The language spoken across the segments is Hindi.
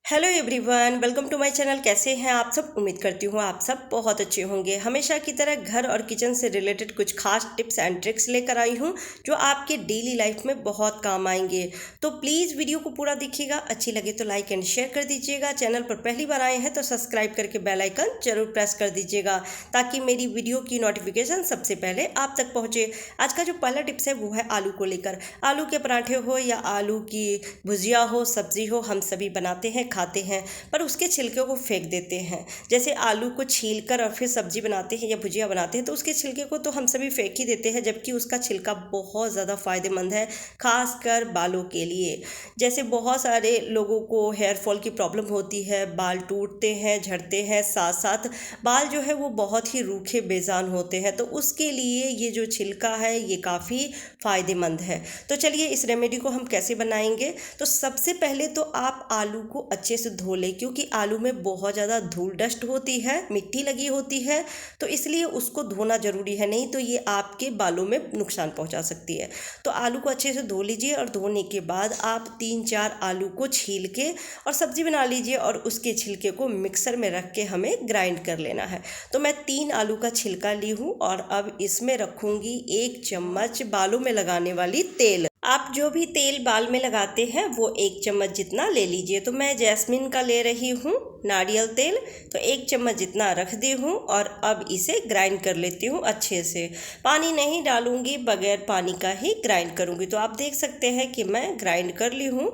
Hello everyone, welcome to my channel. कैसे हैं आप सब? उम्मीद करती हूँ आप सब बहुत अच्छे होंगे। हमेशा की तरह घर और किचन से रिलेटेड कुछ खास टिप्स एंड ट्रिक्स लेकर आई हूँ जो आपके डेली लाइफ में बहुत काम आएंगे। तो प्लीज़ वीडियो को पूरा देखिएगा। अच्छी लगे तो लाइक एंड शेयर कर दीजिएगा। चैनल पर पहली बार आए हैं तो सब्सक्राइब करके बेल आइकन जरूर प्रेस कर दीजिएगा ताकि मेरी वीडियो की नोटिफिकेशन सबसे पहले आप तक पहुँचे। आज का जो पहला टिप्स है वो है आलू को लेकर। आलू के पराठे हो या आलू की भुजिया हो, सब्जी हो, हम सभी बनाते हैं, खाते हैं, पर उसके छिलके को फेंक देते हैं। जैसे आलू को छील कर और फिर सब्जी बनाते हैं या भुजिया बनाते हैं तो उसके छिलके को तो हम सभी फेंक ही देते हैं, जबकि उसका छिलका बहुत ज़्यादा फ़ायदेमंद है, खासकर बालों के लिए। जैसे बहुत सारे लोगों को हेयर फॉल की प्रॉब्लम होती है, बाल टूटते हैं, झड़ते हैं, साथ साथ बाल जो है वो बहुत ही रूखे बेजान होते हैं, तो उसके लिए ये जो छिलका है ये काफ़ी फ़ायदेमंद है। तो चलिए इस रेमेडी को हम कैसे बनाएंगे। तो सबसे पहले तो आप आलू को अच्छे से धो लें, क्योंकि आलू में बहुत ज़्यादा धूल डस्ट होती है, मिट्टी लगी होती है, तो इसलिए उसको धोना ज़रूरी है, नहीं तो ये आपके बालों में नुकसान पहुंचा सकती है। तो आलू को अच्छे से धो लीजिए और धोने के बाद आप 3-4 आलू को छील के और सब्जी बना लीजिए और उसके छिलके को मिक्सर में रख के हमें ग्राइंड कर लेना है। तो मैं 3 आलू का छिलका ली हूँ और अब इसमें रखूँगी 1 चम्मच बालों में लगाने वाली तेल। आप जो भी तेल बाल में लगाते हैं वो 1 चम्मच जितना ले लीजिए। तो मैं जैस्मिन का ले रही हूँ नारियल तेल, तो 1 चम्मच जितना रख दी हूँ और अब इसे ग्राइंड कर लेती हूँ अच्छे से। पानी नहीं डालूंगी, बगैर पानी का ही ग्राइंड करूँगी। तो आप देख सकते हैं कि मैं ग्राइंड कर ली हूँ।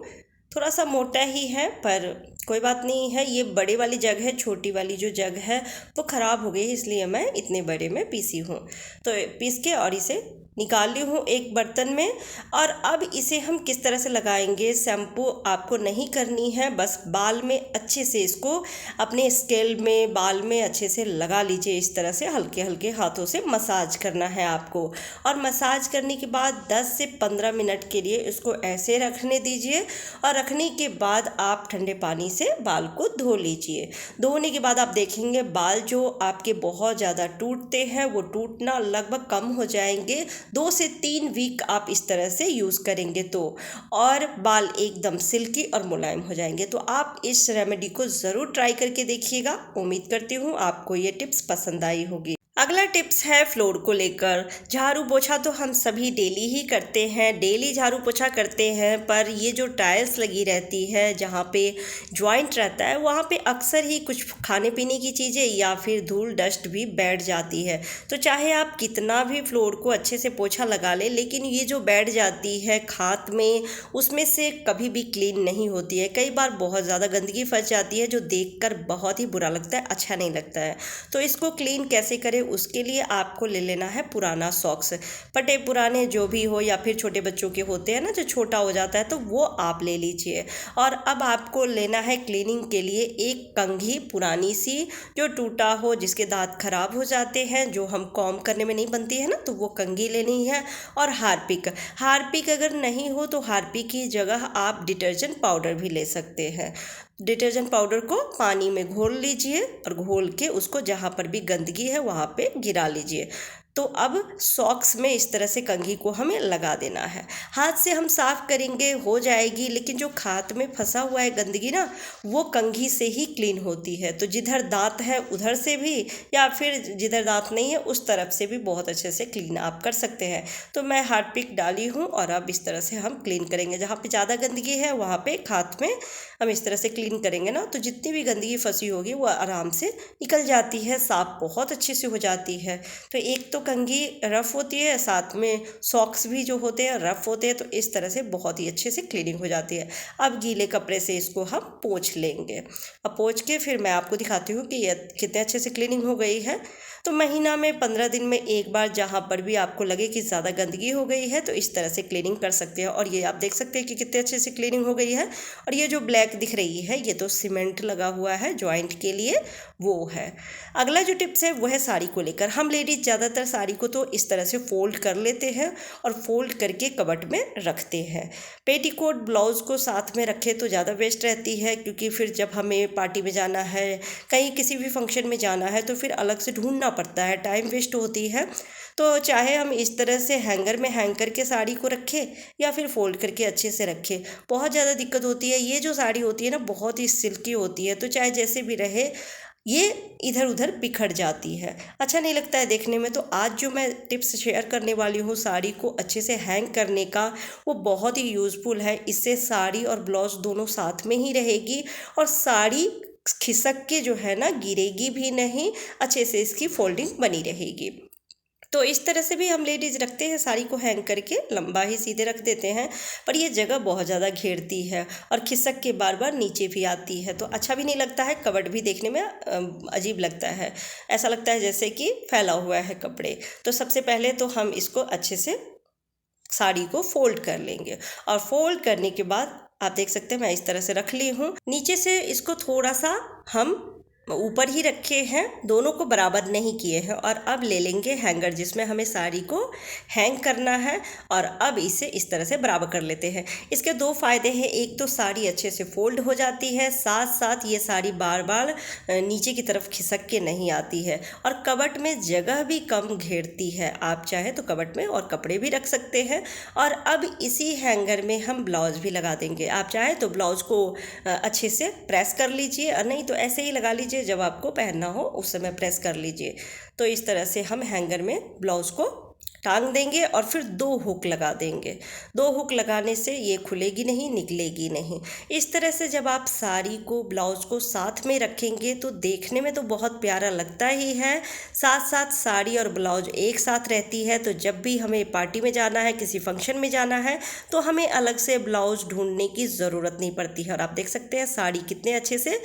थोड़ा सा मोटा ही है पर कोई बात नहीं है। ये बड़े वाली जग है, छोटी वाली जो जग है वो ख़राब हो गई, इसलिए मैं इतने बड़े में पीसी हूँ। तो पीस के और इसे निकाल ली हूँ एक बर्तन में। और अब इसे हम किस तरह से लगाएंगे, शैम्पू आपको नहीं करनी है, बस बाल में अच्छे से इसको अपने स्केल में बाल में अच्छे से लगा लीजिए। इस तरह से हल्के हल्के हाथों से मसाज करना है आपको। और मसाज करने के बाद 10 से 15 मिनट के लिए इसको ऐसे रखने दीजिए और रखने के बाद आप ठंडे पानी से बाल को धो लीजिए। धोने के बाद आप देखेंगे बाल जो आपके बहुत ज़्यादा टूटते हैं वो टूटना लगभग कम हो जाएंगे। 2 से 3 वीक आप इस तरह से यूज़ करेंगे तो, और बाल एकदम सिल्की और मुलायम हो जाएंगे। तो आप इस रेमेडी को ज़रूर ट्राई करके देखिएगा। उम्मीद करती हूँ आपको ये टिप्स पसंद आई होगी। अगला टिप्स है फ्लोर को लेकर। झाड़ू पोछा तो हम सभी डेली ही करते हैं, डेली झाड़ू पोछा करते हैं, पर ये जो टाइल्स लगी रहती है जहाँ पे जॉइंट रहता है वहाँ पे अक्सर ही कुछ खाने पीने की चीज़ें या फिर धूल डस्ट भी बैठ जाती है। तो चाहे आप कितना भी फ्लोर को अच्छे से पोछा लगा लें, लेकिन ये जो बैठ जाती है खात में, उसमें से कभी भी क्लीन नहीं होती है। कई बार बहुत ज़्यादा गंदगी फंस जाती है जो देखकर बहुत ही बुरा लगता है, अच्छा नहीं लगता है। तो इसको क्लीन कैसे करें, उसके लिए आपको ले लेना है पुराना सॉक्स। फटे पुराने जो भी हो या फिर छोटे बच्चों के होते हैं ना जो छोटा हो जाता है, तो वो आप ले लीजिए। और अब आपको लेना है क्लीनिंग के लिए एक कंघी पुरानी सी जो टूटा हो, जिसके दांत खराब हो जाते हैं, जो हम कॉम्ब करने में नहीं बनती है ना, तो वो कंघी लेनी है। और हार्पिक, हार्पिक अगर नहीं हो तो हार्पिक की जगह आप डिटर्जेंट पाउडर भी ले सकते हैं। डिटर्जेंट पाउडर को पानी में घोल लीजिए और घोल के उसको जहाँ पर भी गंदगी है वहाँ पे गिरा लीजिए। तो अब सॉक्स में इस तरह से कंघी को हमें लगा देना है। हाथ से हम साफ़ करेंगे हो जाएगी, लेकिन जो खात में फंसा हुआ है गंदगी ना, वो कंघी से ही क्लीन होती है। तो जिधर दांत है उधर से भी, या फिर जिधर दांत नहीं है उस तरफ से भी बहुत अच्छे से क्लीन आप कर सकते हैं। तो मैं हार्पिक डाली हूँ और अब इस तरह से हम क्लीन करेंगे। जहाँ पे ज़्यादा गंदगी है वहाँ पे खात में हम इस तरह से क्लीन करेंगे ना, तो जितनी भी गंदगी फंसी होगी वो आराम से निकल जाती है, साफ़ बहुत अच्छे से हो जाती है। तो एक तो कंघी रफ़ होती है, साथ में सॉक्स भी जो होते हैं रफ़ होते हैं, तो इस तरह से बहुत ही अच्छे से क्लीनिंग हो जाती है। अब गीले कपड़े से इसको हम पोंछ लेंगे। अब पोंछ के फिर मैं आपको दिखाती हूँ कि ये कितने अच्छे से क्लीनिंग हो गई है। तो महीना में 15 दिन में एक बार जहाँ पर भी आपको लगे कि ज़्यादा गंदगी हो गई है तो इस तरह से क्लीनिंग कर सकते हैं। और ये आप देख सकते हैं कि कितने अच्छे से क्लीनिंग हो गई है। और ये जो ब्लैक दिख रही है ये तो सीमेंट लगा हुआ है जॉइंट के लिए, वो है। अगला जो टिप्स है वो है साड़ी को लेकर। हम लेडीज़ ज़्यादातर साड़ी को तो इस तरह से फोल्ड कर लेते हैं और फोल्ड करके कबर्ड में रखते हैं। पेटीकोट ब्लाउज़ को साथ में रखें तो ज़्यादा बेस्ट रहती है, क्योंकि फिर जब हमें पार्टी में जाना है, कहीं किसी भी फंक्शन में जाना है, तो फिर अलग से ढूंढना पड़ता है, टाइम वेस्ट होती है। तो चाहे हम इस तरह से हैंगर में हैंग करके साड़ी को रखें या फिर फोल्ड करके अच्छे से रखें, बहुत ज़्यादा दिक्कत होती है। ये जो साड़ी होती है ना, बहुत ही सिल्की होती है, तो चाहे जैसे भी रहे ये इधर उधर बिखर जाती है, अच्छा नहीं लगता है देखने में। तो आज जो मैं टिप्स शेयर करने वाली हूँ साड़ी को अच्छे से हैंग करने का, वो बहुत ही यूज़फुल है। इससे साड़ी और ब्लाउज़ दोनों साथ में ही रहेगी और साड़ी खिसक के जो है ना गिरेगी भी नहीं, अच्छे से इसकी फोल्डिंग बनी रहेगी। तो इस तरह से भी हम लेडीज़ रखते हैं साड़ी को हैंग करके, लंबा ही सीधे रख देते हैं, पर ये जगह बहुत ज़्यादा घेरती है और खिसक के बार बार नीचे भी आती है, तो अच्छा भी नहीं लगता है। कबर्ड भी देखने में अजीब लगता है, ऐसा लगता है जैसे कि फैला हुआ है कपड़े। तो सबसे पहले तो हम इसको अच्छे से साड़ी को फोल्ड कर लेंगे और फोल्ड करने के बाद आप देख सकते हैं मैं इस तरह से रख ली हूँ। नीचे से इसको थोड़ा सा हम ऊपर ही रखे हैं, दोनों को बराबर नहीं किए हैं। और अब ले लेंगे हैंगर जिसमें हमें साड़ी को हैंग करना है और अब इसे इस तरह से बराबर कर लेते हैं। इसके दो फ़ायदे हैं, एक तो साड़ी अच्छे से फोल्ड हो जाती है, साथ साथ ये साड़ी बार बार नीचे की तरफ खिसक के नहीं आती है और कबर्ड में जगह भी कम घेरती है। आप चाहे तो कबर्ड में और कपड़े भी रख सकते हैं। और अब इसी हैंगर में हम ब्लाउज़ भी लगा देंगे। आप चाहे तो ब्लाउज़ को अच्छे से प्रेस कर लीजिए और नहीं तो ऐसे ही लगा लीजिए, जब आपको पहनना हो उस समय प्रेस कर लीजिए। तो इस तरह से हम हैंगर में ब्लाउज़ को टांग देंगे और फिर 2 हुक लगा देंगे। 2 हुक लगाने से ये खुलेगी नहीं, निकलेगी नहीं। इस तरह से जब आप साड़ी को ब्लाउज़ को साथ में रखेंगे तो देखने में तो बहुत प्यारा लगता ही है, साथ साथ साड़ी और ब्लाउज एक साथ रहती है। तो जब भी हमें पार्टी में जाना है, किसी फंक्शन में जाना है, तो हमें अलग से ब्लाउज़ ढूंढने की ज़रूरत नहीं पड़ती है। और आप देख सकते हैं साड़ी कितने अच्छे से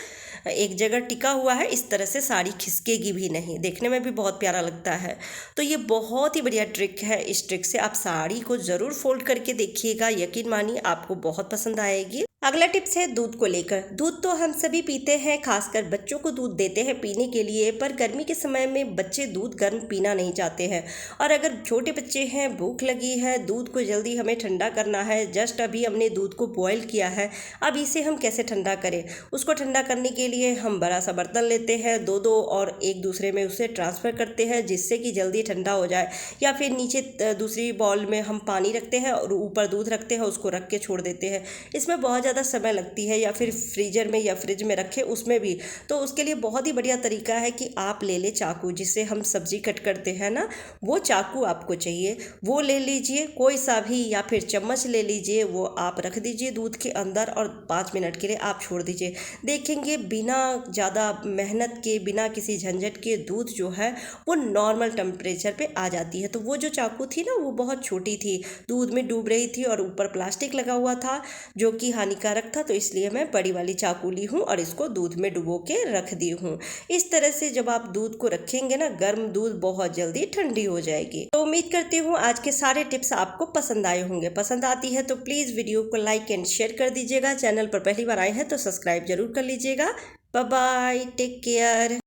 एक जगह टिका हुआ है, इस तरह से साड़ी खिसकेगी भी नहीं, देखने में भी बहुत प्यारा लगता है। तो ये बहुत ही बढ़िया ट्रिक है, इस ट्रिक से आप साड़ी को ज़रूर फोल्ड करके देखिएगा, यकीन मानिए आपको बहुत पसंद आएगी। अगला टिप्स है दूध को लेकर। दूध तो हम सभी पीते हैं, खासकर बच्चों को दूध देते हैं पीने के लिए, पर गर्मी के समय में बच्चे दूध गर्म पीना नहीं चाहते हैं। और अगर छोटे बच्चे हैं, भूख लगी है, दूध को जल्दी हमें ठंडा करना है, जस्ट अभी हमने दूध को बॉयल किया है, अब इसे हम कैसे ठंडा करें। उसको ठंडा करने के लिए हम बड़ा सा बर्तन लेते हैं, दो और एक दूसरे में उसे ट्रांसफ़र करते हैं जिससे कि जल्दी ठंडा हो जाए। या फिर नीचे दूसरी बाउल में हम पानी रखते हैं और ऊपर दूध रखते हैं, उसको रख के छोड़ देते हैं। इसमें बहुत ज़्यादा समय लगती है, या फिर फ्रीजर में या फ्रिज में रखें उसमें भी। तो उसके लिए बहुत ही बढ़िया तरीका है कि आप ले लें चाकू, जिससे हम सब्जी कट करते हैं ना, वो चाकू आपको चाहिए, वो ले लीजिए कोई सा भी, या फिर चम्मच ले लीजिए, वो आप रख दीजिए दूध के अंदर और 5 मिनट के लिए आप छोड़ दीजिए। देखेंगे बिना ज़्यादा मेहनत के, बिना किसी झंझट के दूध जो है वो नॉर्मल टेम्परेचर पे आ जाती है। तो वो जो चाकू थी ना, वो बहुत छोटी थी, दूध में डूब रही थी और ऊपर प्लास्टिक लगा हुआ था जो कि हानिकारक था, तो इसलिए मैं बड़ी वाली चाकू ली हूँ और इसको दूध में डुबो के रख दी हूँ। इस तरह से जब आप दूध को रखेंगे ना, गर्म दूध बहुत जल्दी ठंडी हो जाएगी। तो उम्मीद करती हूँ आज के सारे टिप्स आपको पसंद आए होंगे। पसंद आती है तो प्लीज़ वीडियो को लाइक एंड शेयर कर दीजिएगा। चैनल पर पहली बार आए हैं तो सब्सक्राइब जरूर कर लीजिएगा। Bye bye, take care.